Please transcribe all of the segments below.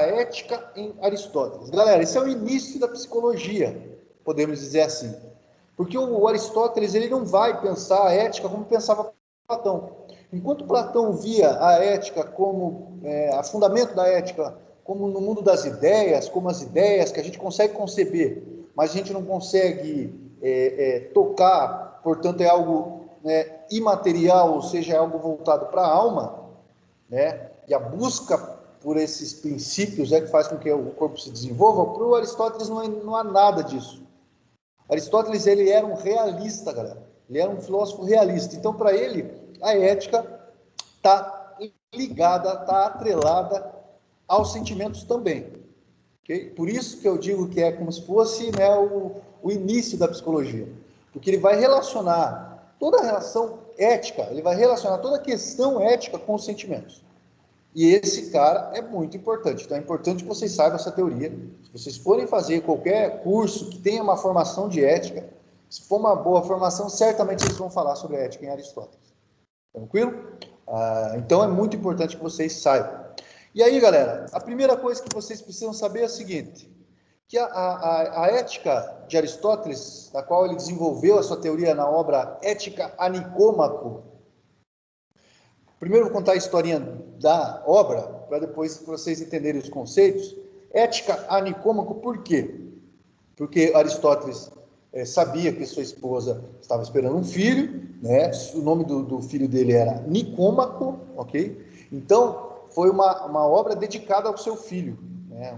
ética em Aristóteles. Galera, esse é o início da psicologia, podemos dizer assim. Porque o Aristóteles ele não vai pensar a ética como pensava Platão. Enquanto Platão via a ética como a fundamento da ética, como no mundo das ideias, como as ideias que a gente consegue conceber, mas a gente não consegue tocar, portanto é algo imaterial, ou seja, é algo voltado para a alma, né? E a busca por esses princípios que faz com que o corpo se desenvolva. Para o Aristóteles não há nada disso. Aristóteles ele era um realista, galera. Ele era um filósofo realista. Então, para ele, a ética está ligada, está atrelada aos sentimentos também. Okay? Por isso que eu digo que é como se fosse o início da psicologia. Porque ele vai relacionar toda a relação ética, ele vai relacionar toda a questão ética com os sentimentos. E esse cara é muito importante. Então é importante que vocês saibam essa teoria. Se vocês forem fazer qualquer curso que tenha uma formação de ética, se for uma boa formação, certamente eles vão falar sobre a ética em Aristóteles. Tranquilo? Então é muito importante que vocês saibam. E aí, galera, a primeira coisa que vocês precisam saber é a seguinte, que a ética de Aristóteles, da qual ele desenvolveu a sua teoria na obra Ética a Nicômaco. Primeiro vou contar a historinha da obra, para depois vocês entenderem os conceitos. Ética a Nicômaco, por quê? Porque Aristóteles sabia que sua esposa estava esperando um filho, né? O nome do filho dele era Nicômaco, ok? Então, foi uma obra dedicada ao seu filho, né?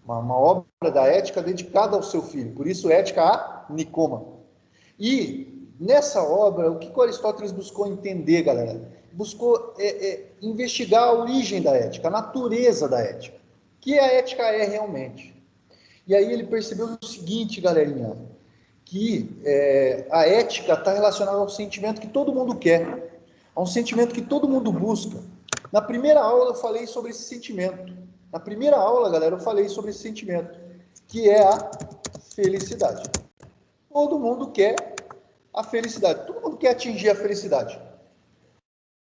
Uma obra da ética dedicada ao seu filho, por isso Ética a Nicômaco. E nessa obra, o que Aristóteles buscou entender, galera? Buscou investigar a origem da ética, a natureza da ética, o que a ética é realmente. E aí ele percebeu o seguinte, galerinha, que a ética está relacionada ao sentimento que todo mundo quer, a um sentimento que todo mundo busca. Na primeira aula eu falei sobre esse sentimento. Na primeira aula, galera, eu falei sobre esse sentimento, que é a felicidade. Todo mundo quer a felicidade, todo mundo quer atingir a felicidade.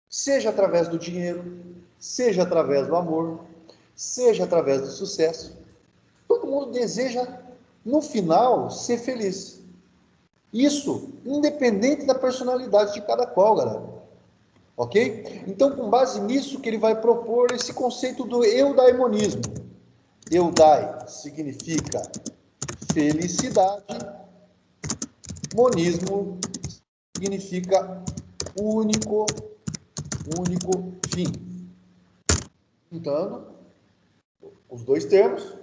Seja através do dinheiro, seja através do amor, seja através do sucesso. Todo mundo deseja, no final, ser feliz. Isso, independente da personalidade de cada qual, galera. Ok? Então, com base nisso, que ele vai propor esse conceito do eudaimonismo. Eudai significa felicidade, monismo significa único fim. Juntando os dois termos,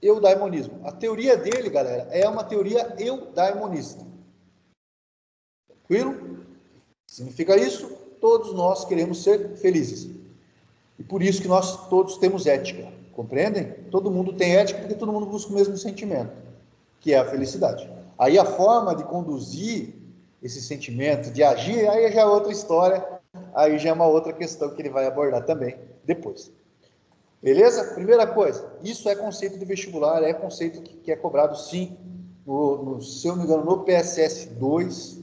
eudaimonismo. A teoria dele, galera, é uma teoria eudaimonista. Tranquilo? Significa isso? Todos nós queremos ser felizes. E por isso que nós todos temos ética. Compreendem? Todo mundo tem ética porque todo mundo busca o mesmo sentimento, que é a felicidade. Aí a forma de conduzir esse sentimento, de agir, aí já é outra história, aí já é uma outra questão que ele vai abordar também depois. Beleza? Primeira coisa, isso é conceito de vestibular, é conceito que é cobrado sim, se eu não me engano, no PSS 2,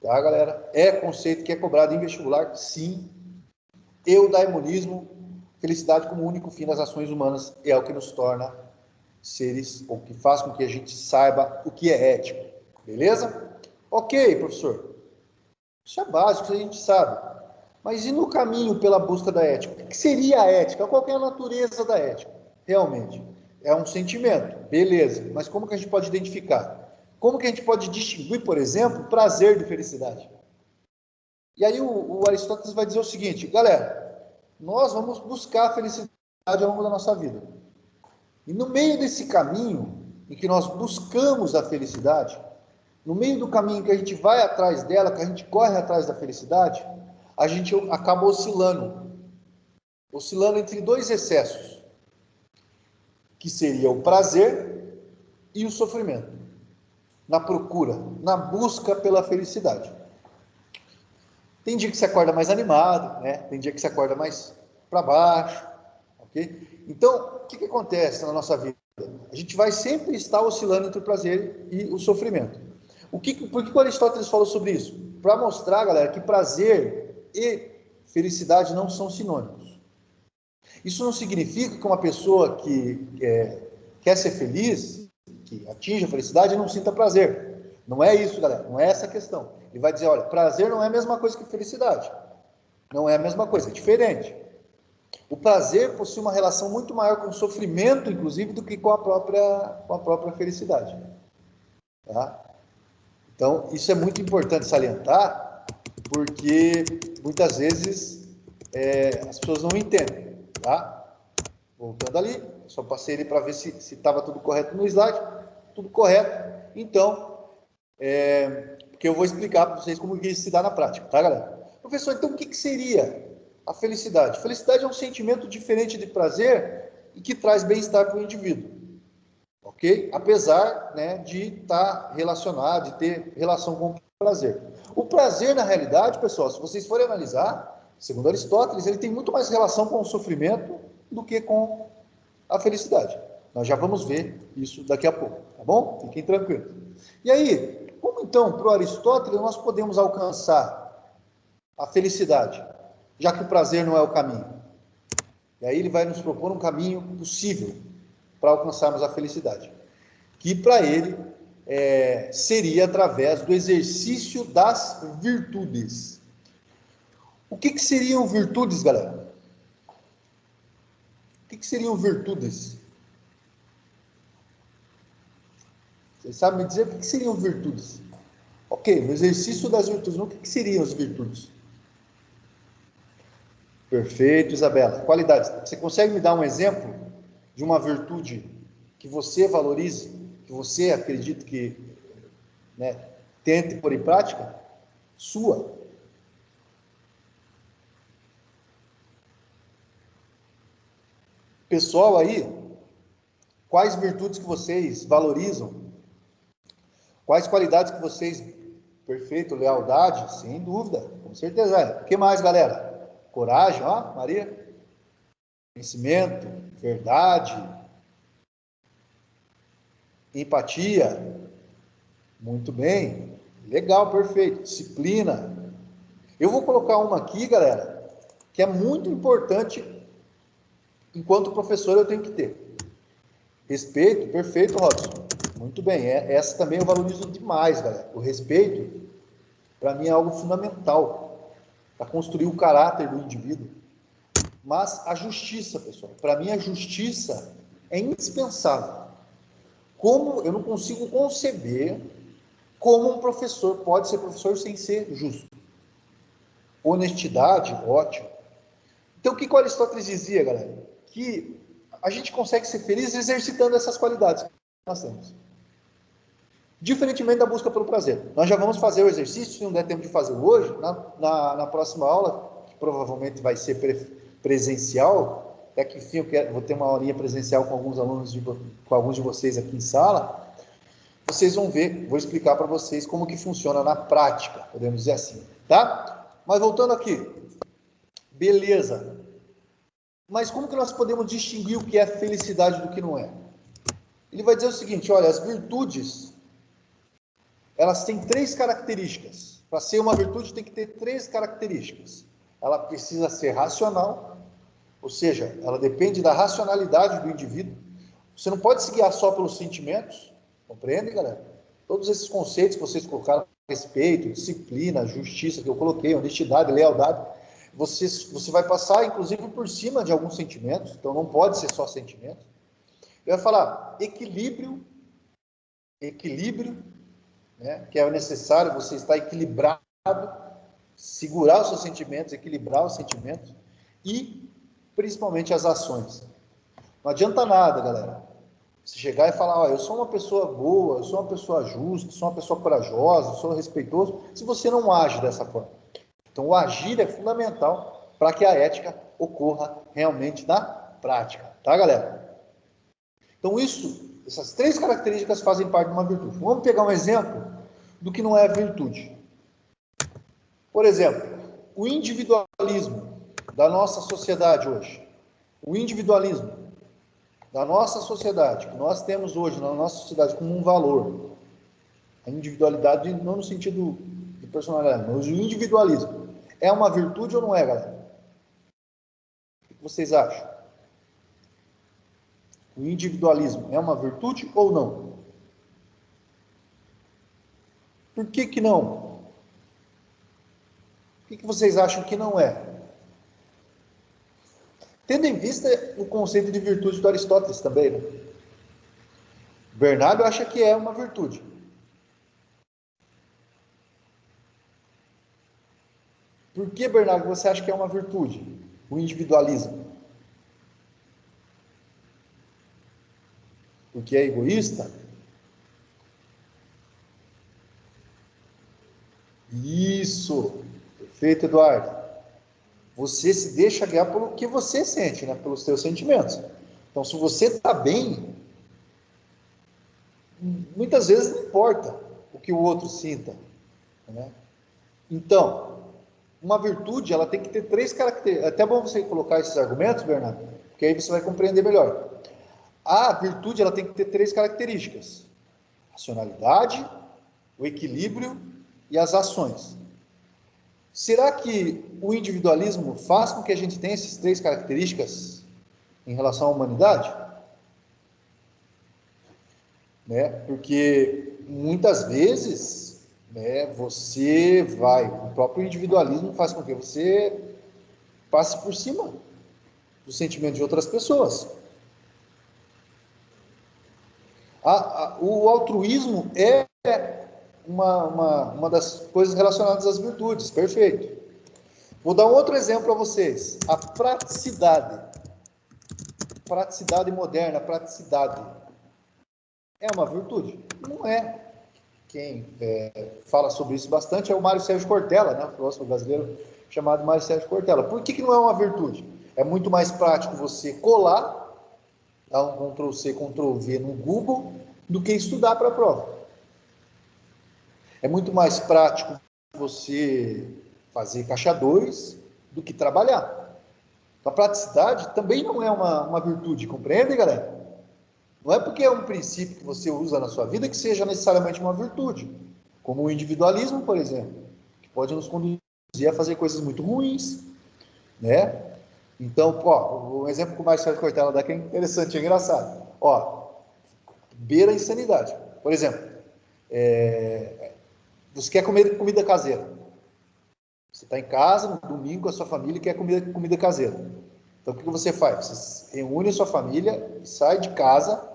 tá, galera? É conceito que é cobrado em vestibular, sim. Eudaimonismo, felicidade como único fim das ações humanas, é o que nos torna seres, ou que faz com que a gente saiba o que é ético. Beleza? Ok, professor. Isso é básico, isso a gente sabe. Mas e no caminho pela busca da ética? O que seria a ética? Qual é a natureza da ética? Realmente, é um sentimento, beleza. Mas como que a gente pode identificar? Como que a gente pode distinguir, por exemplo, prazer de felicidade? E aí o Aristóteles vai dizer o seguinte, galera, nós vamos buscar a felicidade ao longo da nossa vida. E no meio desse caminho em que nós buscamos a felicidade, no meio do caminho que a gente vai atrás dela, que a gente corre atrás da felicidade, a gente acaba oscilando entre dois excessos, que seria o prazer e o sofrimento, na procura, na busca pela felicidade. Tem dia que você acorda mais animado, né? Tem dia que você acorda mais para baixo, ok? Então, o que acontece na nossa vida? A gente vai sempre estar oscilando entre o prazer e o sofrimento. Por que o Aristóteles falou sobre isso? Para mostrar, galera, que prazer e felicidade não são sinônimos. Isso não significa que uma pessoa que quer ser feliz, que atinja a felicidade, não sinta prazer. Não é isso, galera. Não é essa a questão. Ele vai dizer, olha, prazer não é a mesma coisa que felicidade. Não é a mesma coisa, é diferente. O prazer possui uma relação muito maior com o sofrimento, inclusive, do que com a própria felicidade. Tá? Então, isso é muito importante salientar, porque muitas vezes as pessoas não entendem. Tá? Voltando ali, só passei ali para ver se estava tudo correto no slide. Tudo correto. Então, porque eu vou explicar para vocês como isso se dá na prática, tá, galera? Professor, então o que seria a felicidade? Felicidade é um sentimento diferente de prazer e que traz bem-estar para o indivíduo, ok? Apesar, né, de estar relacionado, de ter relação com o prazer. O prazer, na realidade, pessoal, se vocês forem analisar, segundo Aristóteles, ele tem muito mais relação com o sofrimento do que com a felicidade. Nós já vamos ver isso daqui a pouco, tá bom? Fiquem tranquilos. E aí, como então, para o Aristóteles, nós podemos alcançar a felicidade, já que o prazer não é o caminho? E aí ele vai nos propor um caminho possível para alcançarmos a felicidade, que para ele seria através do exercício das virtudes. O que seriam virtudes, galera? O que seriam virtudes? Vocês sabem me dizer o que seriam virtudes? Ok, no exercício das virtudes, o que seriam as virtudes? Perfeito, Isabela. Qualidades. Você consegue me dar um exemplo de uma virtude que você valorize, que você acredita que, né, tente pôr em prática? Sua. Pessoal aí, quais virtudes que vocês valorizam? Quais qualidades que vocês... Perfeito, lealdade, sem dúvida, com certeza. O que mais, galera? Coragem, ó, Maria. Conhecimento, verdade, empatia. Muito bem. Legal, perfeito. Disciplina. Eu vou colocar uma aqui, galera, que é muito importante, enquanto professor eu tenho que ter. Respeito, perfeito, Robson. Muito bem, essa também eu valorizo demais, galera. O respeito, para mim, é algo fundamental para construir o caráter do indivíduo. Mas a justiça, pessoal, para mim a justiça é indispensável. Como eu não consigo conceber como um professor pode ser professor sem ser justo. Honestidade, ótimo. Então, o que o Aristóteles dizia, galera? Que a gente consegue ser feliz exercitando essas qualidades que nós temos. Diferentemente da busca pelo prazer. Nós já vamos fazer o exercício, se não der tempo de fazer hoje, na próxima aula, que provavelmente vai ser presencial, até que enfim vou ter uma aulinha presencial com alguns de vocês aqui em sala, vocês vão ver, vou explicar para vocês como que funciona na prática, podemos dizer assim, tá? Mas voltando aqui, beleza. Mas como que nós podemos distinguir o que é felicidade do que não é? Ele vai dizer o seguinte, olha, as virtudes, elas têm 3 características. Para ser uma virtude tem que ter 3 características. Ela precisa ser racional, ou seja, ela depende da racionalidade do indivíduo. Você não pode se guiar só pelos sentimentos, compreende, galera? Todos esses conceitos que vocês colocaram, respeito, disciplina, justiça, que eu coloquei, honestidade, lealdade, você vai passar, inclusive, por cima de alguns sentimentos, então não pode ser só sentimentos. Eu ia falar equilíbrio, né, que é necessário você estar equilibrado, segurar os seus sentimentos, equilibrar os sentimentos e, principalmente, as ações. Não adianta nada, galera, você chegar e falar, ó, eu sou uma pessoa boa, eu sou uma pessoa justa, sou uma pessoa corajosa, sou respeitoso, se você não age dessa forma. Então, o agir é fundamental para que a ética ocorra realmente na prática, tá, galera? Então, essas 3 características fazem parte de uma virtude. Vamos pegar um exemplo do que não é virtude. Por exemplo, o individualismo da nossa sociedade hoje. O individualismo da nossa sociedade, que nós temos hoje na nossa sociedade como um valor. A individualidade não no sentido de personalidade, mas o individualismo. É uma virtude ou não é, galera? O que vocês acham? O individualismo é uma virtude ou não? Por que que não? Por que que vocês acham que não é? Tendo em vista o conceito de virtude do Aristóteles também, né? Bernardo acha que é uma virtude. Por que, Bernardo, você acha que é uma virtude? O individualismo? Porque é egoísta? Isso! Perfeito, Eduardo. Você se deixa guiar pelo que você sente, né? Pelos seus sentimentos. Então, se você está bem, muitas vezes não importa o que o outro sinta, né? Então, uma virtude, ela tem que ter 3 características. É até bom você colocar esses argumentos, Bernardo, porque aí você vai compreender melhor. A virtude, ela tem que ter 3 características: racionalidade, o equilíbrio e as ações. Será que o individualismo faz com que a gente tenha essas 3 características em relação à humanidade? Né? Porque muitas vezes, né, o próprio individualismo faz com que você passe por cima do sentimento de outras pessoas. O altruísmo é uma das coisas relacionadas às virtudes, perfeito. Vou dar um outro exemplo para vocês. A praticidade. Praticidade moderna, praticidade. É uma virtude? Não é. Quem fala sobre isso bastante é o Mário Sérgio Cortella, né? O filósofo brasileiro chamado Mário Sérgio Cortella. Por que não é uma virtude? É muito mais prático você colar, dar um Ctrl+C, Ctrl+V no Google, do que estudar para a prova. É muito mais prático você fazer caixa 2 do que trabalhar. A praticidade também não é uma virtude, compreende, galera? Não é porque é um princípio que você usa na sua vida que seja necessariamente uma virtude. Como o individualismo, por exemplo, que pode nos conduzir a fazer coisas muito ruins, né? Então, o exemplo que o Marcelo Cortella dá que é interessante, é engraçado. Beira a insanidade. Por exemplo, você quer comer comida caseira. Você está em casa, no domingo, com a sua família e quer comer comida caseira. Então, o que você faz? Você reúne a sua família e sai de casa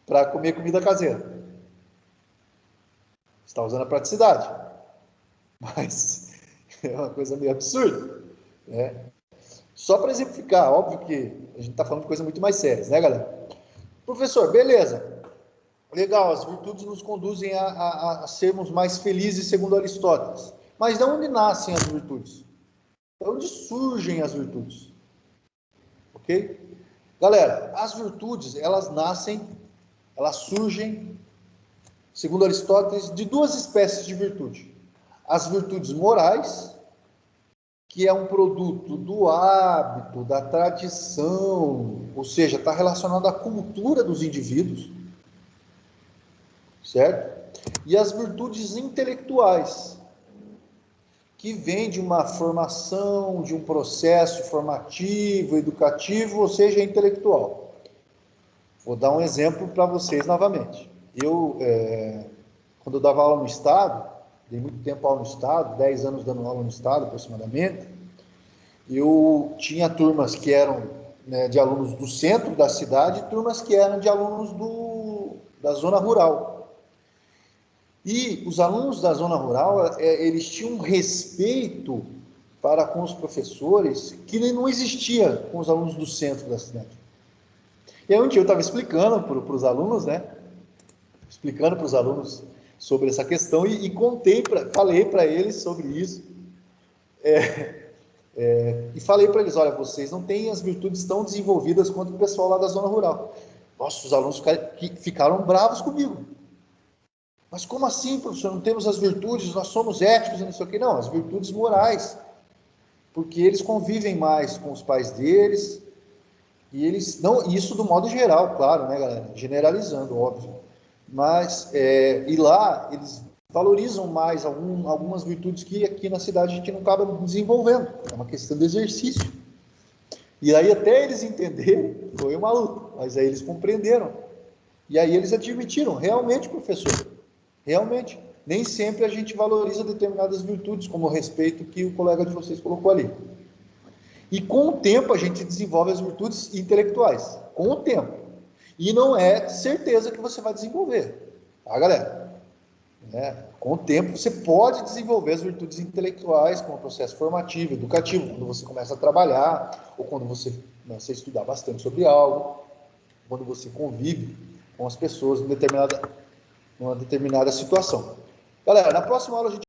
para comer comida caseira. Você está usando a praticidade. Mas é uma coisa meio absurda, né? Só para exemplificar, óbvio que a gente está falando de coisas muito mais sérias, né, galera? Professor, beleza. Legal, as virtudes nos conduzem a sermos mais felizes, segundo Aristóteles. Mas de onde nascem as virtudes? De onde surgem as virtudes? Ok? Galera, as virtudes, elas surgem, segundo Aristóteles, de 2 espécies de virtude. As virtudes morais, que é um produto do hábito, da tradição, ou seja, está relacionado à cultura dos indivíduos, certo? E as virtudes intelectuais, que vêm de uma formação, de um processo formativo, educativo, ou seja, intelectual. Vou dar um exemplo para vocês novamente. Quando eu dava aula no Estado, dei muito tempo aula no Estado, 10 anos dando aula no Estado aproximadamente, eu tinha turmas que eram, né, de alunos do centro da cidade e turmas que eram de alunos da zona rural. E os alunos da zona rural, eles tinham um respeito para com os professores que não existia com os alunos do centro da cidade. E aí um dia eu estava explicando para os alunos, né? Explicando para os alunos sobre essa questão e falei para eles sobre isso. E falei para eles, olha, vocês não têm as virtudes tão desenvolvidas quanto o pessoal lá da zona rural. Nossa, os alunos ficaram bravos comigo. Mas como assim, professor? Não temos as virtudes, nós somos éticos e não sei o quê. Não, as virtudes morais. Porque eles convivem mais com os pais deles, e eles, não, isso do modo geral, claro, né, galera? Generalizando, óbvio. Mas, e lá, eles valorizam mais algumas virtudes que aqui na cidade a gente não acaba desenvolvendo. É uma questão de exercício. E aí, até eles entenderem, foi uma luta. mas aí eles compreenderam. E aí eles admitiram, realmente, professor, realmente, nem sempre a gente valoriza determinadas virtudes, como o respeito que o colega de vocês colocou ali. E com o tempo a gente desenvolve as virtudes intelectuais, com o tempo. E não é certeza que você vai desenvolver, tá, galera? Com o tempo você pode desenvolver as virtudes intelectuais com o processo formativo, educativo, quando você começa a trabalhar, ou quando você começa a estudar bastante sobre algo, quando você convive com as pessoas em numa determinada situação. Galera, na próxima aula a gente